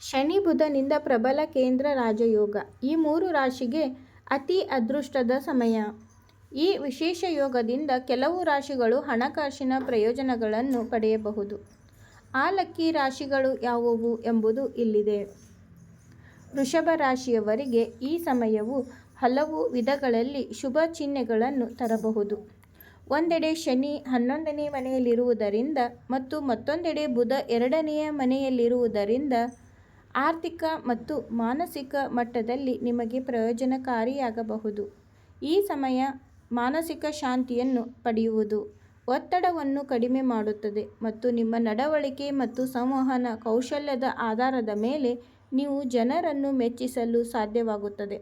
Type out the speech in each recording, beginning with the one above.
ಶನಿ ಬುಧನಿಂದ ಪ್ರಬಲ ಕೇಂದ್ರ ರಾಜಯೋಗ. ಈ 3 ರಾಶಿಗೆ ಅತಿ ಅದೃಷ್ಟದ ಸಮಯ. ಈ ವಿಶೇಷ ಯೋಗದಿಂದ ಕೆಲವು ರಾಶಿಗಳು ಹಣಕಾಸಿನ ಪ್ರಯೋಜನಗಳನ್ನು ಪಡೆಯಬಹುದು. ಆ ಲಕ್ಕಿ ರಾಶಿಗಳು ಯಾವುವು ಎಂಬುದು ಇಲ್ಲಿದೆ. ವೃಷಭ ರಾಶಿಯವರಿಗೆ ಈ ಸಮಯವು ಹಲವು ವಿಧಗಳಲ್ಲಿ ಶುಭ ಚಿಹ್ನೆಗಳನ್ನು ತರಬಹುದು. ಒಂದೆಡೆ ಶನಿ 11ನೇ ಮನೆಯಲ್ಲಿರುವುದರಿಂದ ಮತ್ತು ಮತ್ತೊಂದೆಡೆ ಬುಧ 2ನೇ ಮನೆಯಲ್ಲಿರುವುದರಿಂದ ಆರ್ಥಿಕ ಮತ್ತು ಮಾನಸಿಕ ಮಟ್ಟದಲ್ಲಿ ನಿಮಗೆ ಪ್ರಯೋಜನಕಾರಿಯಾಗಬಹುದು. ಈ ಸಮಯ ಮಾನಸಿಕ ಶಾಂತಿಯನ್ನು ಪಡೆಯುವುದು, ಒತ್ತಡವನ್ನು ಕಡಿಮೆ ಮಾಡುತ್ತದೆ ಮತ್ತು ನಿಮ್ಮ ನಡವಳಿಕೆ ಮತ್ತು ಸಂವಹನ ಕೌಶಲ್ಯದ ಆಧಾರದ ಮೇಲೆ ನೀವು ಜನರನ್ನು ಮೆಚ್ಚಿಸಲು ಸಾಧ್ಯವಾಗುತ್ತದೆ.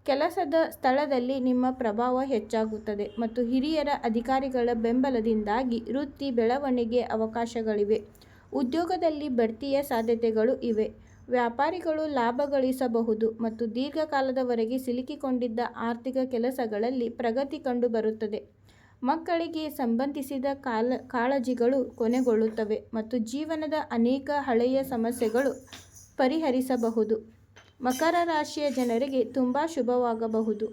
ಕೆಲಸದ ಸ್ಥಳದಲ್ಲಿ ನಿಮ್ಮ ಪ್ರಭಾವ ಹೆಚ್ಚಾಗುತ್ತದೆ ಮತ್ತು ಹಿರಿಯರ ಅಧಿಕಾರಿಗಳ ಬೆಂಬಲದಿಂದಾಗಿ ವೃತ್ತಿ ಬೆಳವಣಿಗೆ ಅವಕಾಶಗಳಿವೆ. ಉದ್ಯೋಗದಲ್ಲಿ ಬಡ್ತಿಯ ಸಾಧ್ಯತೆಗಳು ಇವೆ. ವ್ಯಾಪಾರಿಗಳು ಲಾಭ ಗಳಿಸಬಹುದು ಮತ್ತು ದೀರ್ಘಕಾಲದವರೆಗೆ ಸಿಲುಕಿಕೊಂಡಿದ್ದ ಆರ್ಥಿಕ ಕೆಲಸಗಳಲ್ಲಿ ಪ್ರಗತಿ ಕಂಡುಬರುತ್ತದೆ. ಮಕ್ಕಳಿಗೆ ಸಂಬಂಧಿಸಿದ ಕಾಳಜಿಗಳು ಕೊನೆಗೊಳ್ಳುತ್ತವೆ ಮತ್ತು ಜೀವನದ ಅನೇಕ ಹಳೆಯ ಸಮಸ್ಯೆಗಳು ಪರಿಹರಿಸಬಹುದು. ಮಕರ ರಾಶಿಯ ಜನರಿಗೆ ತುಂಬ ಶುಭವಾಗಬಹುದು.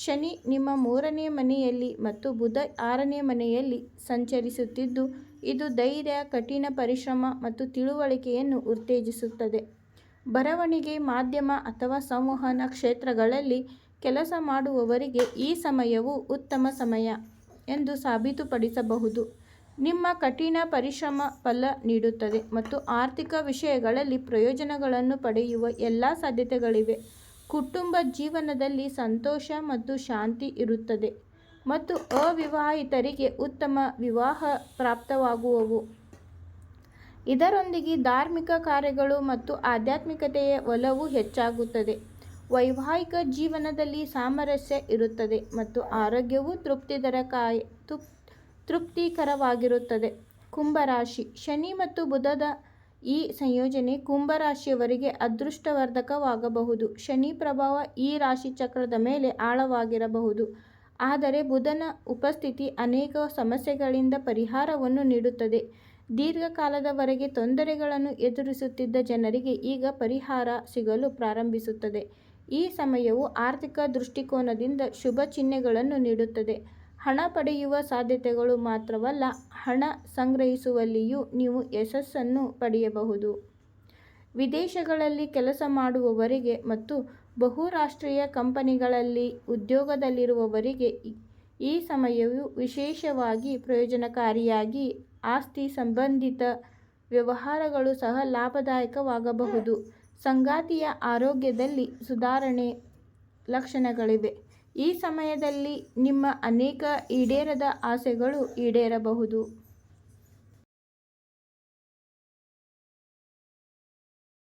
ಶನಿ ನಿಮ್ಮ 3ನೇ ಮನೆಯಲ್ಲಿ ಮತ್ತು ಬುಧ 6ನೇ ಮನೆಯಲ್ಲಿ ಸಂಚರಿಸುತ್ತಿದ್ದು, ಇದು ಧೈರ್ಯ, ಕಠಿಣ ಪರಿಶ್ರಮ ಮತ್ತು ತಿಳುವಳಿಕೆಯನ್ನು ಉತ್ತೇಜಿಸುತ್ತದೆ. ಬರವಣಿಗೆ, ಮಾಧ್ಯಮ ಅಥವಾ ಸಂವಹನ ಕ್ಷೇತ್ರಗಳಲ್ಲಿ ಕೆಲಸ ಮಾಡುವವರಿಗೆ ಈ ಸಮಯವು ಉತ್ತಮ ಸಮಯ ಎಂದು ಸಾಬೀತುಪಡಿಸಬಹುದು. ನಿಮ್ಮ ಕಠಿಣ ಪರಿಶ್ರಮ ಫಲ ನೀಡುತ್ತದೆ ಮತ್ತು ಆರ್ಥಿಕ ವಿಷಯಗಳಲ್ಲಿ ಪ್ರಯೋಜನಗಳನ್ನು ಪಡೆಯುವ ಎಲ್ಲ ಸಾಧ್ಯತೆಗಳಿವೆ. ಕುಟುಂಬ ಜೀವನದಲ್ಲಿ ಸಂತೋಷ ಮತ್ತು ಶಾಂತಿ ಇರುತ್ತದೆ ಮತ್ತು ಅವಿವಾಹಿತರಿಗೆ ಉತ್ತಮ ವಿವಾಹ ಪ್ರಾಪ್ತವಾಗುವವು. ಇದರೊಂದಿಗೆ ಧಾರ್ಮಿಕ ಕಾರ್ಯಗಳು ಮತ್ತು ಆಧ್ಯಾತ್ಮಿಕತೆಯ ಒಲವು ಹೆಚ್ಚಾಗುತ್ತದೆ. ವೈವಾಹಿಕ ಜೀವನದಲ್ಲಿ ಸಾಮರಸ್ಯ ಇರುತ್ತದೆ ಮತ್ತು ಆರೋಗ್ಯವು ತೃಪ್ತಿಕರವಾಗಿರುತ್ತದೆ. ಕುಂಭರಾಶಿ. ಶನಿ ಮತ್ತು ಬುಧದ ಈ ಸಂಯೋಜನೆ ಕುಂಭರಾಶಿಯವರಿಗೆ ಅದೃಷ್ಟವರ್ಧಕವಾಗಬಹುದು. ಶನಿ ಪ್ರಭಾವ ಈ ರಾಶಿಚಕ್ರದ ಮೇಲೆ ಆಳವಾಗಿರಬಹುದು, ಆದರೆ ಬುಧನ ಉಪಸ್ಥಿತಿ ಅನೇಕ ಸಮಸ್ಯೆಗಳಿಂದ ಪರಿಹಾರವನ್ನು ನೀಡುತ್ತದೆ. ದೀರ್ಘಕಾಲದವರೆಗೆ ತೊಂದರೆಗಳನ್ನು ಎದುರಿಸುತ್ತಿದ್ದ ಜನರಿಗೆ ಈಗ ಪರಿಹಾರ ಸಿಗಲು ಪ್ರಾರಂಭಿಸುತ್ತದೆ. ಈ ಸಮಯವು ಆರ್ಥಿಕ ದೃಷ್ಟಿಕೋನದಿಂದ ಶುಭ ಚಿಹ್ನೆಗಳನ್ನು ನೀಡುತ್ತದೆ. ಹಣ ಪಡೆಯುವ ಸಾಧ್ಯತೆಗಳು ಮಾತ್ರವಲ್ಲ, ಹಣ ಸಂಗ್ರಹಿಸುವಲ್ಲಿಯೂ ನೀವು ಯಶಸ್ಸನ್ನು ಪಡೆಯಬಹುದು. ವಿದೇಶಗಳಲ್ಲಿ ಕೆಲಸ ಮಾಡುವವರಿಗೆ ಮತ್ತು ಬಹುರಾಷ್ಟ್ರೀಯ ಕಂಪನಿಗಳಲ್ಲಿ ಉದ್ಯೋಗದಲ್ಲಿರುವವರಿಗೆ ಈ ಸಮಯವು ವಿಶೇಷವಾಗಿ ಪ್ರಯೋಜನಕಾರಿಯಾಗಿ, ಆಸ್ತಿ ಸಂಬಂಧಿತ ವ್ಯವಹಾರಗಳು ಸಹ ಲಾಭದಾಯಕವಾಗಬಹುದು. ಸಂಗಾತಿಯ ಆರೋಗ್ಯದಲ್ಲಿ ಸುಧಾರಣೆ ಲಕ್ಷಣಗಳಿವೆ. ಈ ಸಮಯದಲ್ಲಿ ನಿಮ್ಮ ಅನೇಕ ಈಡೇರದ ಆಸೆಗಳು ಈಡೇರಬಹುದು.